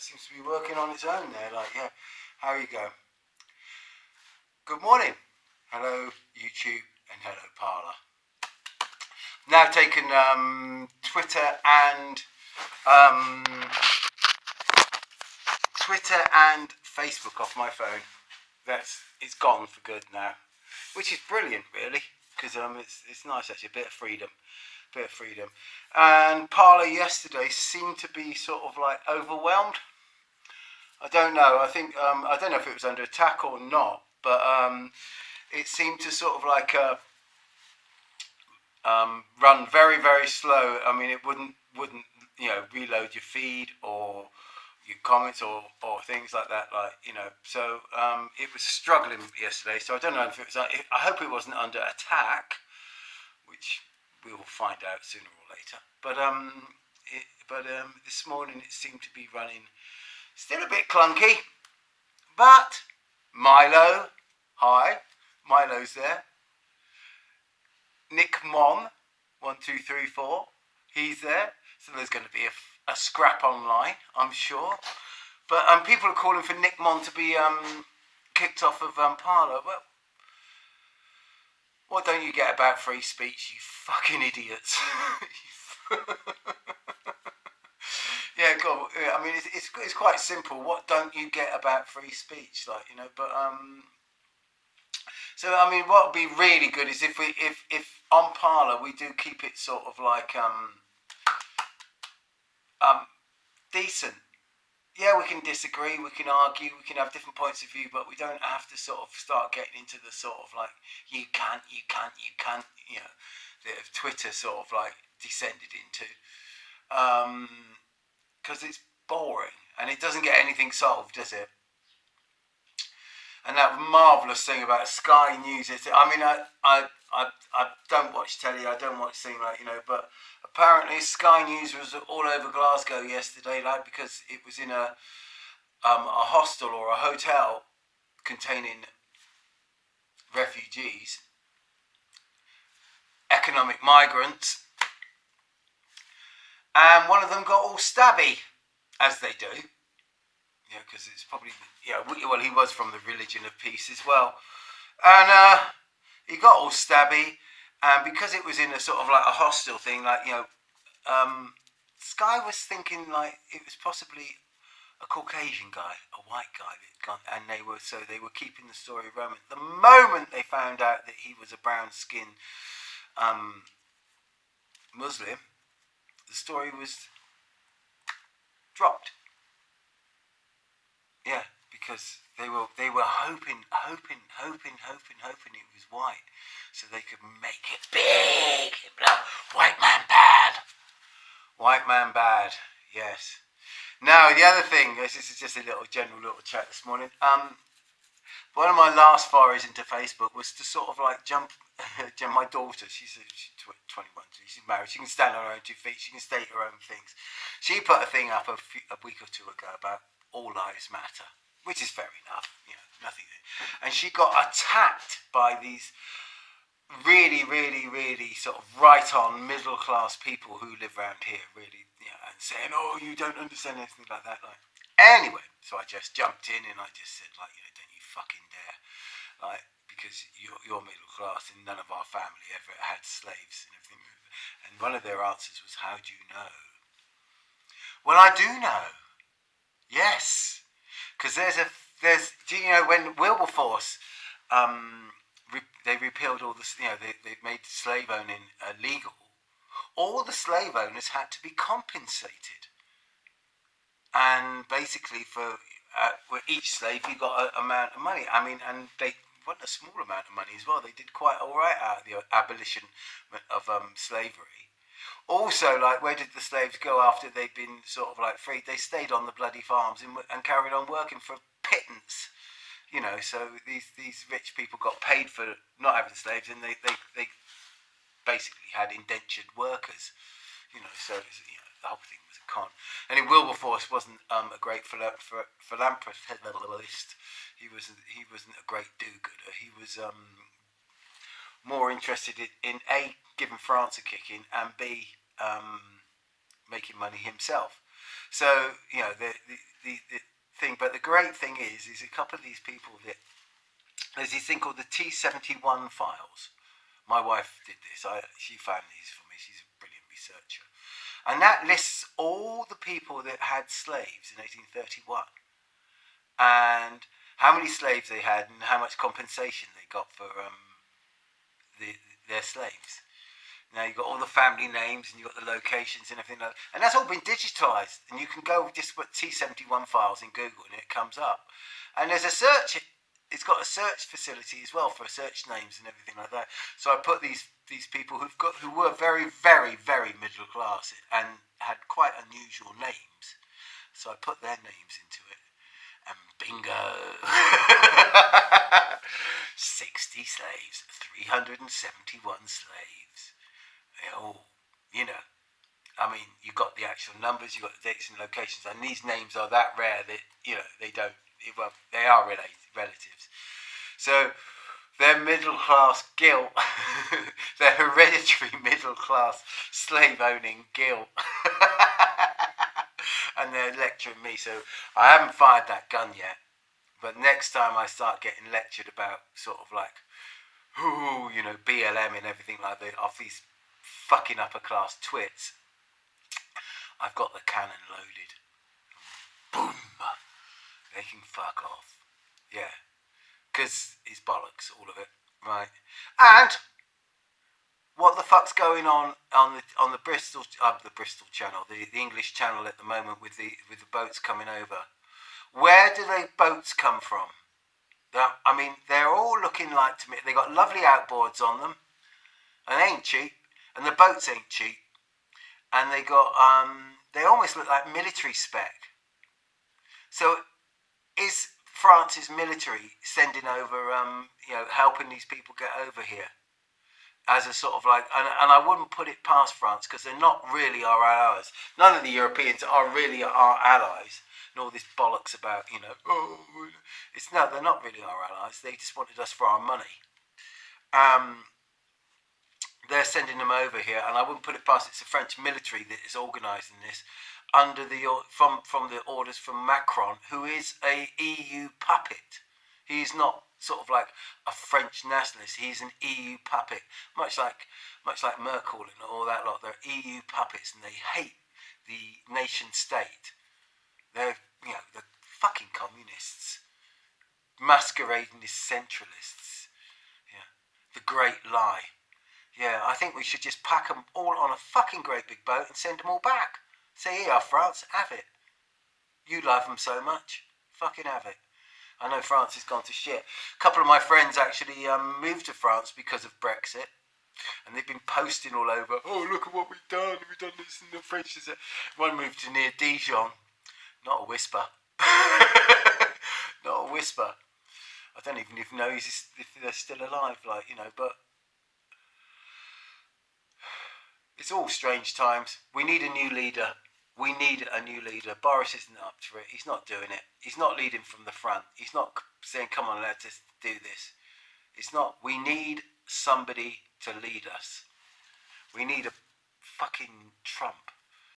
seems to be working on its own there. Like, yeah, how you go? Good morning. Hello, YouTube, and hello, Parler. Now taken Twitter and Facebook off my phone. It's gone for good now, which is brilliant, really, because it's nice actually, a bit of freedom. And Parler yesterday seemed to be sort of like overwhelmed. I don't know. I think I don't know if it was under attack or not, but it seemed to sort of like run very, very slow. I mean, it wouldn't reload your feed or your comments or things like that. So it was struggling yesterday. So I don't know if it was. I hope it wasn't under attack, which we will find out sooner or later. But this morning it seemed to be running still a bit clunky. But Milo, hi, Milo's there. Nick Mon, 1234, he's there. So there's going to be a scrap online, I'm sure. But people are calling for Nick Mon to be kicked off of Parler. Well, what don't you get about free speech, you fucking idiots? Yeah, God. I mean, it's quite simple. What don't you get about free speech, So I mean, what would be really good is if on Parler we do keep it sort of like decent. Yeah, we can disagree, we can argue, we can have different points of view, but we don't have to sort of start getting into the sort of like you can't, that Twitter sort of like descended into, because it's boring and it doesn't get anything solved, does it? And that marvellous thing about Sky News is, I mean, I don't watch telly, I don't watch things but apparently Sky News was all over Glasgow yesterday, because it was in a hostel or a hotel containing refugees, economic migrants, and one of them got all stabby, as they do. Yeah, because it's probably, well, he was from the religion of peace as well. And he got all stabby, and because it was in a sort of like a hostel thing, Sky was thinking like it was possibly a Caucasian guy, a white guy that gone, and they were keeping the story Roman. The moment they found out that he was a brown-skinned Muslim, the story was dropped. Yeah, because they were hoping it was white, so they could make it big. White man bad. Yes. Now the other thing, this is just a general chat this morning. One of my last forays into Facebook was to sort of like jump. My daughter, she's 21, she's married. She can stand on her own 2 feet. She can state her own things. She put a thing up a week or two ago about all lives matter, which is fair enough, nothing. And she got attacked by these really, really, really sort of right-on middle-class people who live around here, really, and saying, "Oh, you don't understand anything like that." Anyway, so I just jumped in and I just said, don't you fucking dare, because you're middle class and none of our family ever had slaves and everything. And one of their answers was, "How do you know?" Well, I do know. Yes, because do you know when Wilberforce they repealed all the they made slave owning illegal. All the slave owners had to be compensated, and basically for each slave you got an amount of money. I mean, and they wasn't a small amount of money as well. They did quite all right out of the abolition of slavery. Also, where did the slaves go after they'd been sort of freed? They stayed on the bloody farms and carried on working for pittance. So these rich people got paid for not having slaves, and they basically had indentured workers. So the whole thing was a con. And Wilberforce wasn't a great philanthropist. He wasn't a great do-gooder. He was more interested in A, giving France a kicking, and B, making money himself. So the thing, but the great thing is a couple of these people that there's this thing called the T71 files. My wife did this. She found these for me. She's a brilliant researcher, and that lists all the people that had slaves in 1831 and how many slaves they had and how much compensation they got for their slaves. Now you've got all the family names and you've got the locations and everything like that. And that's all been digitized. And you can go just put T71 files in Google and it comes up. And there's a search, it's got a search facility as well for search names and everything like that. So I put these people who were very, very, very middle class and had quite unusual names. So I put their names into it. And bingo! 60 slaves, 371 slaves. Oh, I mean, you've got the actual numbers, you've got the dates and locations, and these names are that rare that, they are relatives. So, their middle class guilt, their hereditary middle class slave owning guilt. And they're lecturing me, so I haven't fired that gun yet. But next time I start getting lectured about sort of like, BLM and everything like that off these fucking upper class twits, I've got the cannon loaded. Boom! They can fuck off. Yeah. Because it's bollocks, all of it. Right. And what the fuck's going on the Bristol channel, the English channel at the moment with the boats coming over? Where do the boats come from? I mean, they're all looking like to me. They got lovely outboards on them, and they ain't cheap, and the boats ain't cheap, and they got they almost look like military spec. So, is France's military sending over helping these people get over here as a sort of like, and I wouldn't put it past France because they're not really our allies. None of the Europeans are really our allies. And all this bollocks about, they're not really our allies. They just wanted us for our money. They're sending them over here, and I wouldn't put it past. It's the French military that is organising this under from the orders from Macron, who is a EU puppet. He's not sort of like a French nationalist. He's an EU puppet, much like Merkel and all that lot. They're EU puppets, and they hate the nation state. They're the fucking communists masquerading as centralists. Yeah, the great lie. Yeah, I think we should just pack them all on a fucking great big boat and send them all back. Say, here, France, have it. You love them so much. Fucking have it. I know France has gone to shit. A couple of my friends actually moved to France because of Brexit. And they've been posting all over, oh, look at what we've done. We've done this in the French. One moved to near Dijon. Not a whisper. Not a whisper. I don't even know if they're still alive, but it's all strange times. We need a new leader. Boris isn't up to it. He's not doing it. He's not leading from the front. He's not saying, come on, let's just do this. It's not. We need somebody to lead us. We need a fucking Trump.